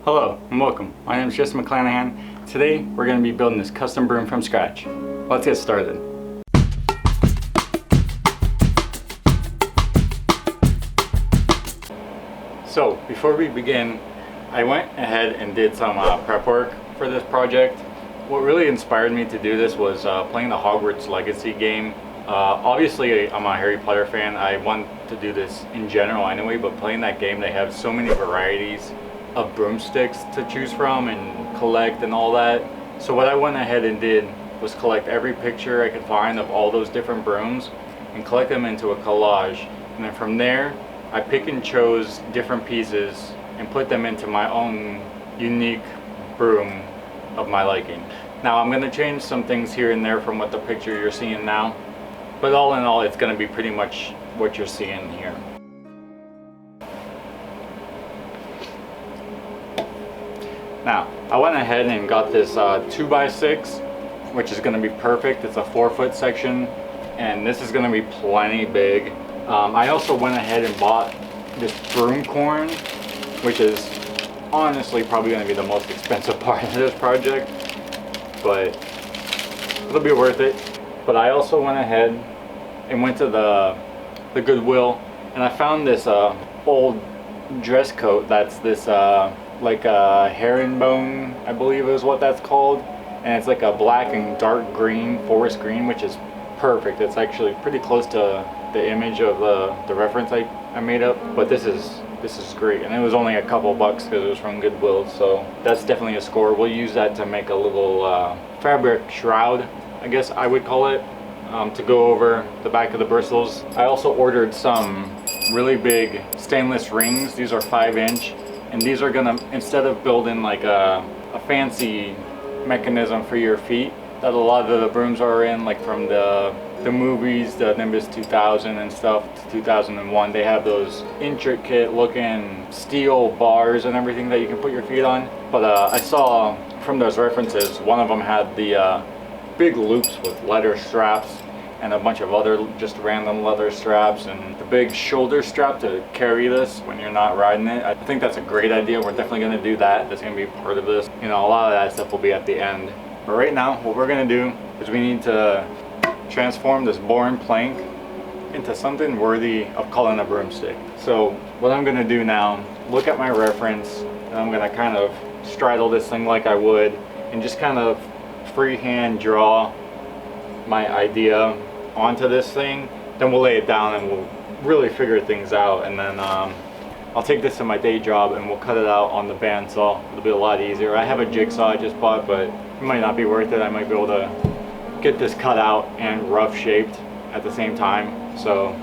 Hello and welcome. My name is JesseMcDesign. Today we're going to be building this custom broom from scratch. Let's get started. So before we begin, I went ahead and did some prep work for this project. What really inspired me to do this was playing the Hogwarts Legacy game. Obviously I'm a Harry Potter fan. I want to do this in general anyway, but playing that game, they have so many varieties of broomsticks to choose from and collect and all that. So what I went ahead and did was collect every picture I could find of all those different brooms and collect them into a collage. And then from there, I pick and chose different pieces and put them into my own unique broom of my liking. Now I'm gonna change some things here and there from what the picture you're seeing now, but all in all, it's gonna be pretty much what you're seeing here. Now, I went ahead and got this 2x6, which is going to be perfect. It's a 4-foot section, and this is going to be plenty big. I also went ahead and bought this broom corn, which is honestly probably going to be the most expensive part of this project, but it'll be worth it. But I also went ahead and went to the Goodwill, and I found this old dress coat that's this like a herringbone, I believe is what that's called, and it's like a black and dark green, forest green, which is perfect. It's actually pretty close to the image of the reference I made up, but this is great, and it was only a couple bucks because it was from Goodwill, so that's definitely a score. We'll use that to make a little fabric shroud, I guess I would call it, to go over the back of the bristles. I also ordered some really big stainless rings. These are 5-inch. And these are gonna, instead of building like a fancy mechanism for your feet that a lot of the brooms are in, like from the movies, the Nimbus 2000 and stuff, 2001, they have those intricate looking steel bars and everything that you can put your feet on. But I saw from those references, one of them had the big loops with leather straps and a bunch of other just random leather straps and the big shoulder strap to carry this when you're not riding it. I think that's a great idea. We're definitely going to do that. That's going to be part of this. You know, a lot of that stuff will be at the end. But right now, what we're going to do is we need to transform this boring plank into something worthy of calling a broomstick. So what I'm going to do now, look at my reference, and I'm going to kind of straddle this thing like I would and just kind of freehand draw my idea onto this thing. Then we'll lay it down and we'll really figure things out, and then I'll take this to my day job and we'll cut it out on the bandsaw. It'll be a lot easier. I have a jigsaw I just bought, but it might not be worth it. I might be able to get this cut out and rough shaped at the same time. So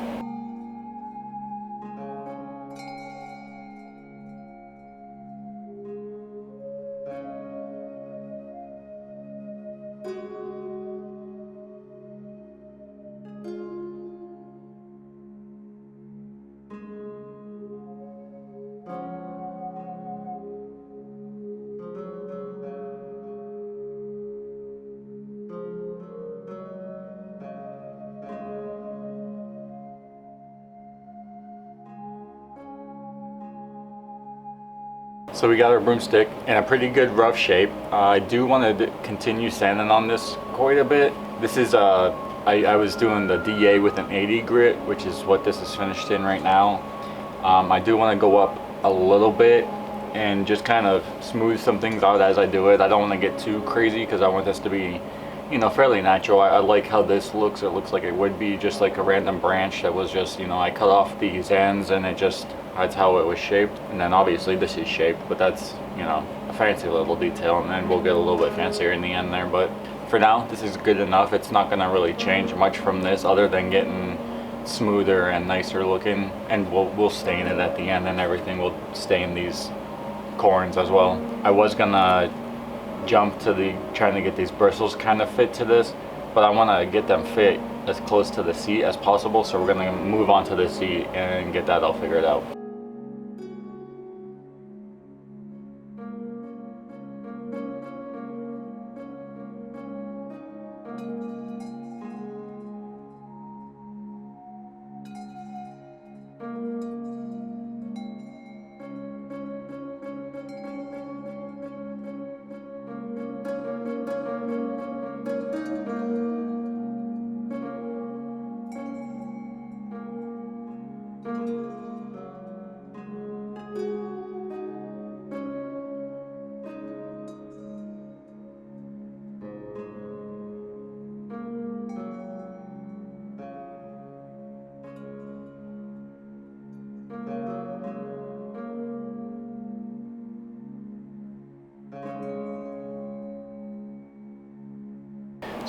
So we got our broomstick in a pretty good rough shape. I do want to continue sanding on this quite a bit. This is I was doing the DA with an 80 grit, which is what this is finished in right now. I do want to go up a little bit and just kind of smooth some things out as I do it. I don't want to get too crazy because I want this to be, you know, fairly natural. I like how this looks. It looks like it would be just like a random branch that was just, you know, I cut off these ends and it just, that's how it was shaped. And then obviously this is shaped, but that's, you know, a fancy little detail, and then we'll get a little bit fancier in the end there. But for now, this is good enough. It's not gonna really change much from this other than getting smoother and nicer looking, and we'll stain it at the end, and everything will stain these corns as well. I was gonna jump to trying to get these bristles kind of fit to this, but I want to get them fit as close to the seat as possible, so we're going to move on to the seat and get that all figured out.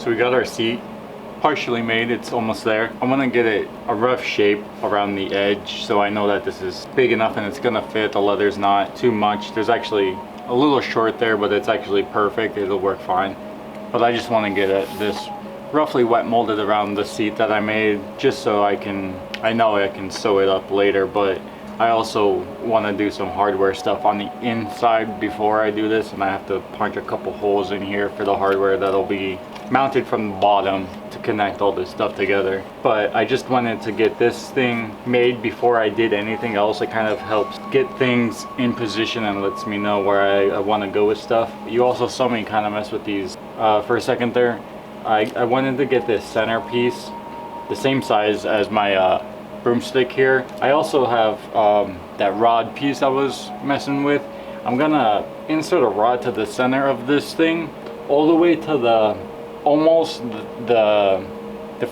So we got our seat partially made, it's almost there. I'm gonna get it a rough shape around the edge so I know that this is big enough and it's gonna fit. The leather's not too much. There's actually a little short there, but it's actually perfect. It'll work fine. But I just want to get this roughly wet molded around the seat that I made, just so I know I can sew it up later. But I also want to do some hardware stuff on the inside before I do this, and I have to punch a couple holes in here for the hardware that'll be mounted from the bottom to connect all this stuff together. But I just wanted to get this thing made before I did anything else. It kind of helps get things in position and lets me know where I want to go with stuff. You also saw me kind of mess with these for a second there. I wanted to get this center piece the same size as my broomstick here. I also have that rod piece I was messing with. I'm gonna insert a rod to the center of this thing, all the way to the almost the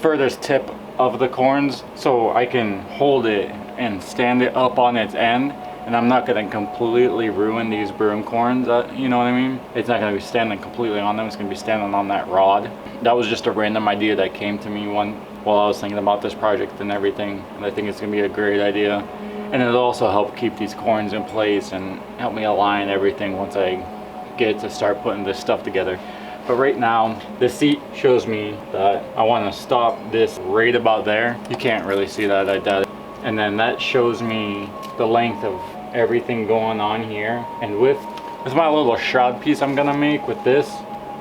furthest tip of the corns, so I can hold it and stand it up on its end, and I'm not gonna completely ruin these broom corns, you know what I mean? It's not gonna be standing completely on them, it's gonna be standing on that rod. That was just a random idea that came to me while I was thinking about this project and everything, and I think it's gonna be a great idea. And it'll also help keep these corns in place and help me align everything once I get to start putting this stuff together. But right now, the seat shows me that I want to stop this right about there. You can't really see that, I doubt it. And then that shows me the length of everything going on here. And with my little shroud piece I'm gonna make with this,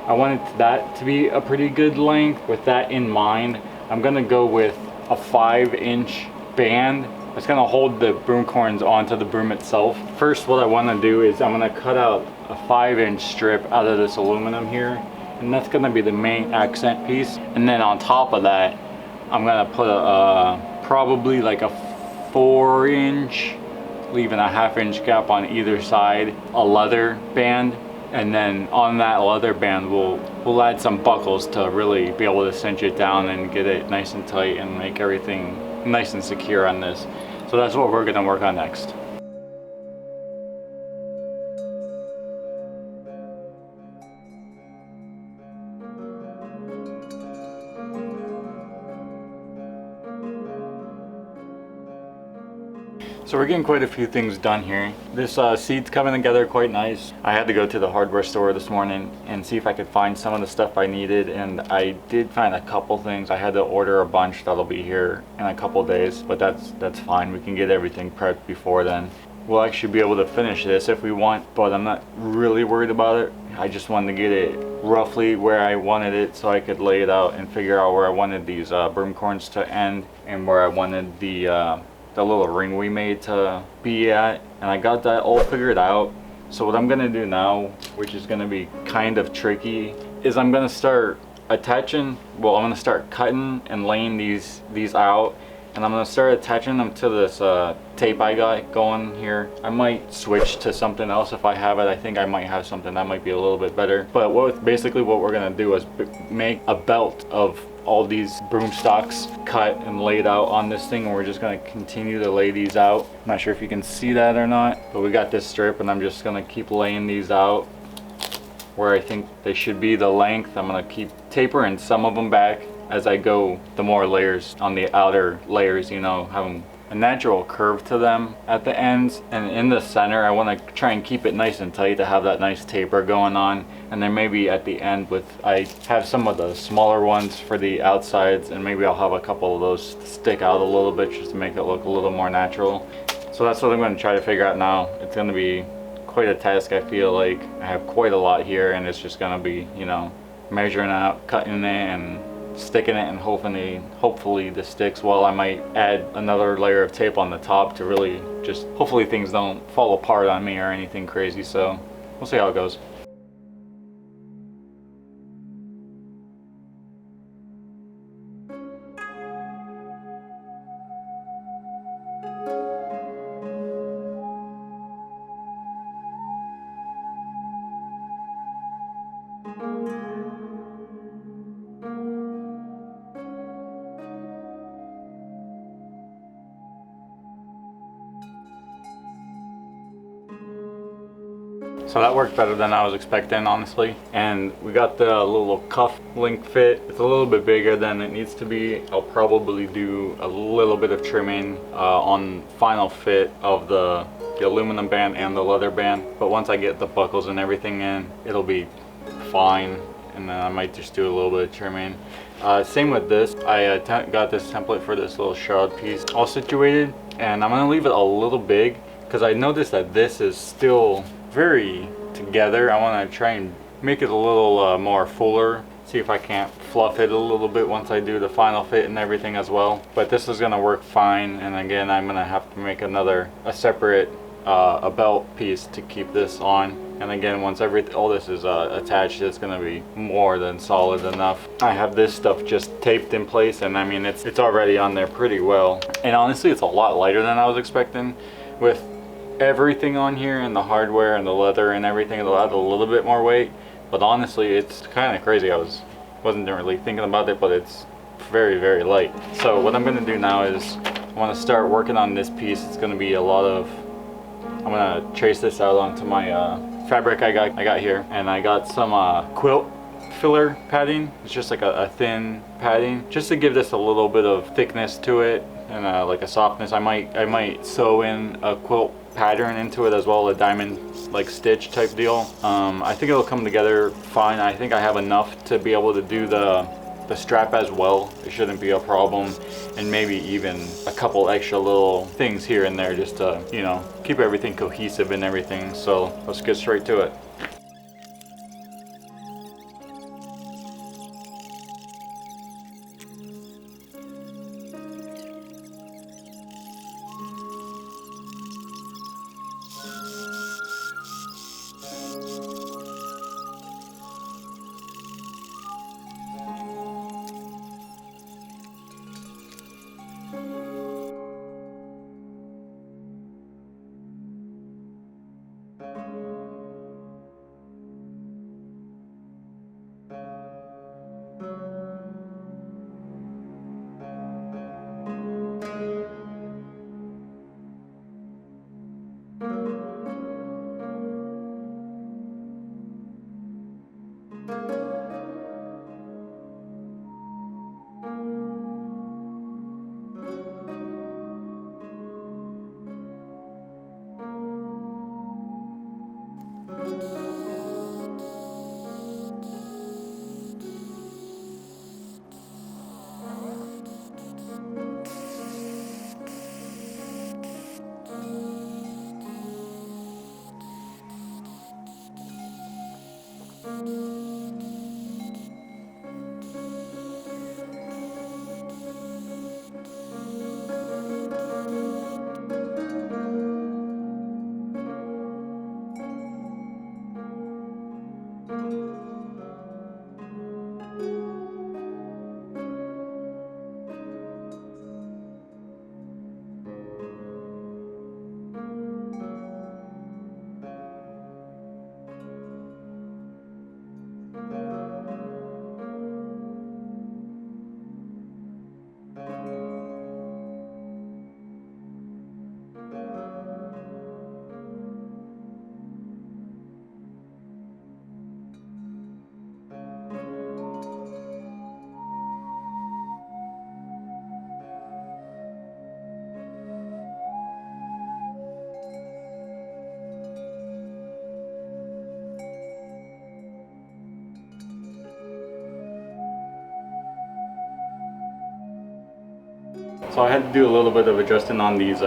I wanted that to be a pretty good length. With that in mind, I'm gonna go with a 5-inch band. It's gonna hold the broom corns onto the broom itself. First, what I wanna do is I'm gonna cut out a 5-inch strip out of this aluminum here, and that's gonna be the main accent piece. And then on top of that, I'm gonna put probably like a 4-inch, leaving a 1/2-inch gap on either side, a leather band. And then on that leather band, we'll add some buckles to really be able to cinch it down and get it nice and tight and make everything nice and secure on this. So that's what we're gonna work on next. So we're getting quite a few things done here. This seat's coming together quite nice. I had to go to the hardware store this morning and see if I could find some of the stuff I needed, and I did find a couple things. I had to order a bunch that'll be here in a couple days, but that's fine. We can get everything prepped before then. We'll actually be able to finish this if we want, but I'm not really worried about it. I just wanted to get it roughly where I wanted it so I could lay it out and figure out where I wanted these broom corns to end and where I wanted the little ring we made to be at, and I got that all figured out. So what I'm gonna do now, which is gonna be kind of tricky, is I'm gonna start attaching, well, I'm gonna start cutting and laying these out, and I'm gonna start attaching them to this tape I got going here. I might switch to something else if I have it. I think I might have something that might be a little bit better. But basically what we're gonna do is make a belt of all these broom stocks cut and laid out on this thing, and we're just going to continue to lay these out. I'm not sure if you can see that or not, but we got this strip, and I'm just going to keep laying these out where I think they should be the length. I'm going to keep tapering some of them back as I go, the more layers on the outer layers, you know, have them a natural curve to them at the ends. And in the center, I want to try and keep it nice and tight to have that nice taper going on. And then maybe at the end, I have some of the smaller ones for the outsides, and maybe I'll have a couple of those stick out a little bit just to make it look a little more natural. So that's what I'm going to try to figure out now. It's going to be quite a task. I feel like I have quite a lot here, and it's just going to be, you know, measuring out, cutting it, and sticking it, and hopefully this sticks. Well, I might add another layer of tape on the top to really just, hopefully things don't fall apart on me or anything crazy. So we'll see how it goes. So that worked better than I was expecting, honestly. And we got the little cuff link fit. It's a little bit bigger than it needs to be. I'll probably do a little bit of trimming on final fit of the aluminum band and the leather band. But once I get the buckles and everything in, it'll be fine. And then I might just do a little bit of trimming. Same with this. I got this template for this little shroud piece all situated. And I'm gonna leave it a little big because I noticed that this is still very together. I want to try and make it a little more fuller, see if I can't fluff it a little bit once I do the final fit and everything as well. But this is going to work fine, and again I'm going to have to make a separate a belt piece to keep this on. And again, once all this is attached, it's going to be more than solid enough. I have this stuff just taped in place, and I mean it's already on there pretty well. And honestly, it's a lot lighter than I was expecting. With everything on here and the hardware and the leather and everything, it'll add a little bit more weight, but honestly it's kind of crazy. I wasn't really thinking about it, but it's very, very light. So what I'm going to do now is I want to start working on this piece. It's going to be a lot of, I'm going to trace this out onto my fabric I got here, and I got some quilt filler padding. It's just like a thin padding just to give this a little bit of thickness to it and like a softness. I might sew in a quilt pattern into it as well, a diamond like stitch type deal. I think it'll come together fine. I think I have enough to be able to do the strap as well. It shouldn't be a problem, and maybe even a couple extra little things here and there just to, you know, keep everything cohesive and everything. So let's get straight to it. So I had to do a little bit of adjusting on these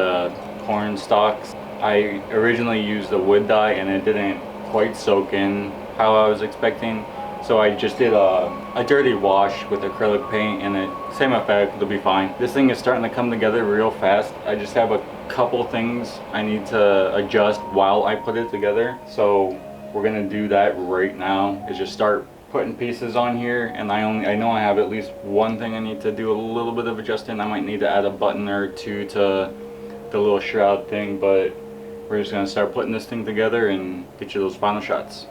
corn stalks. I originally used a wood dye and it didn't quite soak in how I was expecting. So I just did a dirty wash with acrylic paint, and same effect, it'll be fine. This thing is starting to come together real fast. I just have a couple things I need to adjust while I put it together. So we're gonna do that right now, is just start putting pieces on here. And I know I have at least one thing I need to do a little bit of adjusting. I might need to add a button or two to the little shroud thing, but we're just gonna start putting this thing together and get you those final shots.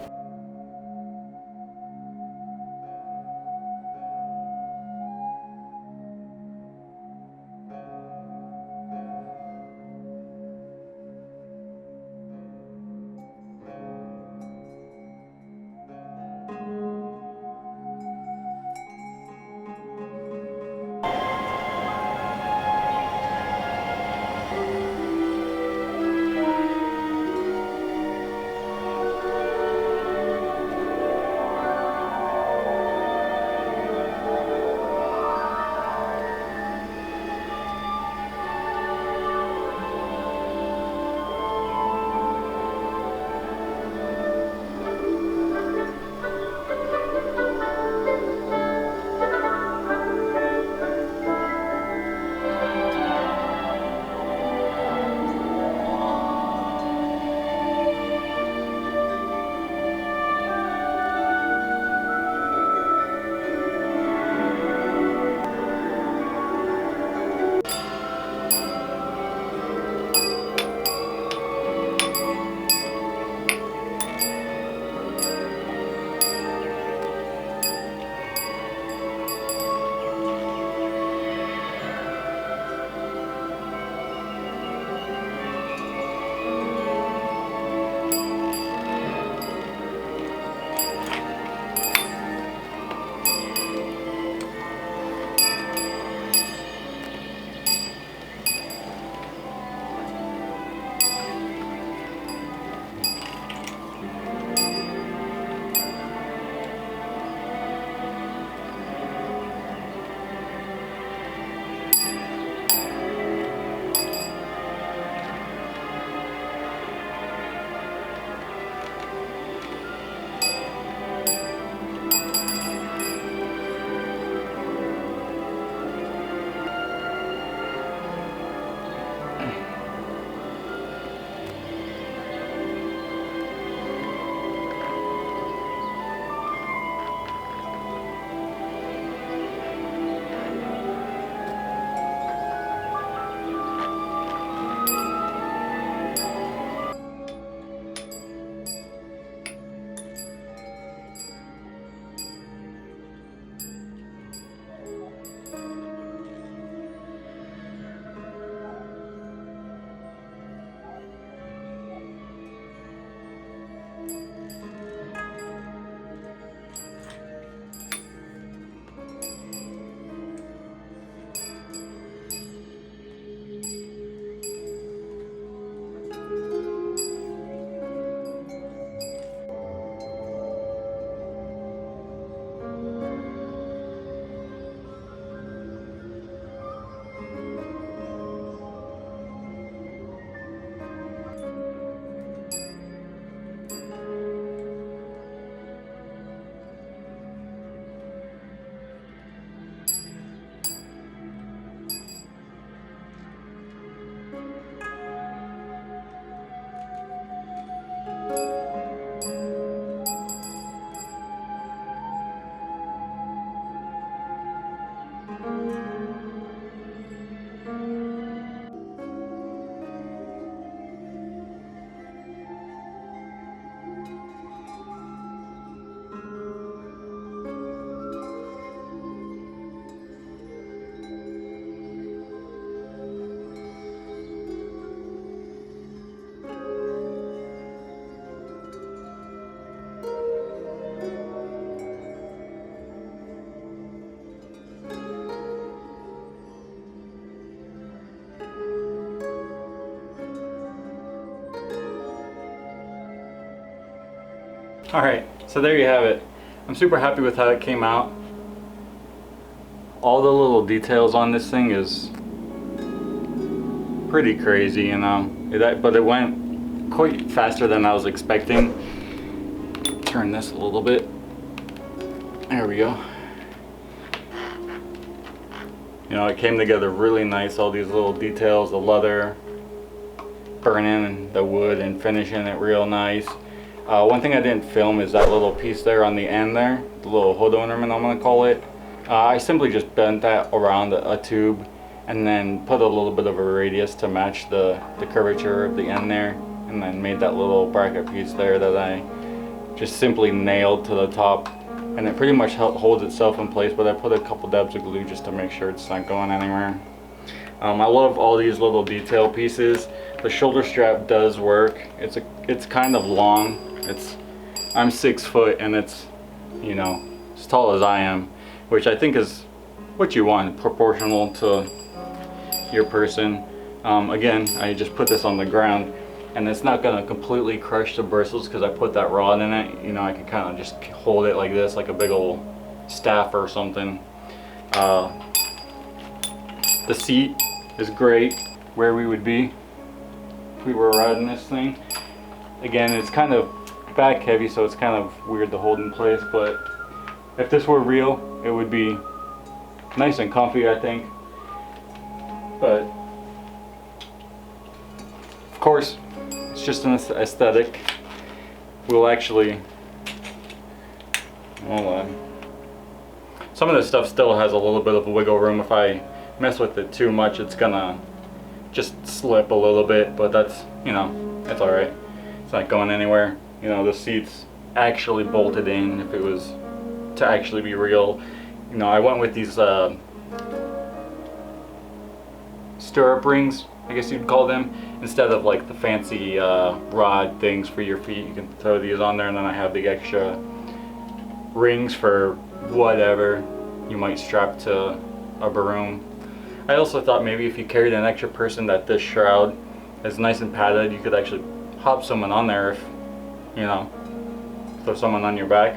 Alright, so there you have it. I'm super happy with how it came out. All the little details on this thing is pretty crazy, you know. But it went quite faster than I was expecting. Turn this a little bit. There we go. You know, it came together really nice, all these little details, the leather, burning the wood and finishing it real nice. One thing I didn't film is that little piece there on the end there, the little hood ornament I'm going to call it. I simply just bent that around a tube and then put a little bit of a radius to match the curvature of the end there, and then made that little bracket piece there that I just simply nailed to the top. And it pretty much holds itself in place, but I put a couple dabs of glue just to make sure it's not going anywhere. I love all these little detail pieces. The shoulder strap does work. It's kind of long. I'm 6 foot and it's, you know, as tall as I am, which I think is what you want, proportional to your person. Again, I just put this on the ground, and it's not gonna completely crush the bristles because I put that rod in it. You know, I can kind of just hold it like this, like a big old staff or something. The seat is great where we would be if we were riding this thing. Again, it's kind of back heavy, so it's kind of weird to hold in place, but if this were real, it would be nice and comfy, I think. But of course, it's just an aesthetic. We'll actually, hold on. Some of this stuff still has a little bit of wiggle room. If I mess with it too much, it's gonna just slip a little bit, but that's, you know, that's alright. It's not going anywhere. You know, the seat's actually bolted in if it was to actually be real. You know, I went with these stirrup rings, I guess you'd call them, instead of like the fancy rod things for your feet. You can throw these on there, and then I have the extra rings for whatever you might strap to a broom. I also thought maybe if you carried an extra person, that this shroud is nice and padded, you could actually hop someone on there if, you know, throw someone on your back.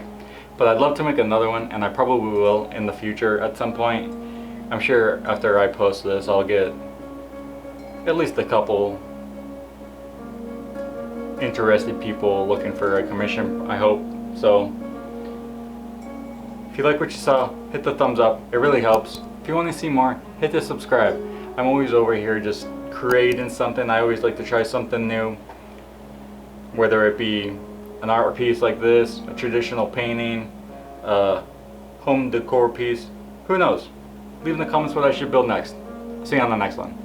But I'd love to make another one, and I probably will in the future at some point. I'm sure after I post this, I'll get at least a couple interested people looking for a commission, I hope. So if you like what you saw, hit the thumbs up, it really helps. If you want to see more, hit the subscribe. I'm always over here just creating something. I always like to try something new, whether it be an art piece like this, a traditional painting, a home decor piece, who knows? Leave in the comments what I should build next. See you on the next one.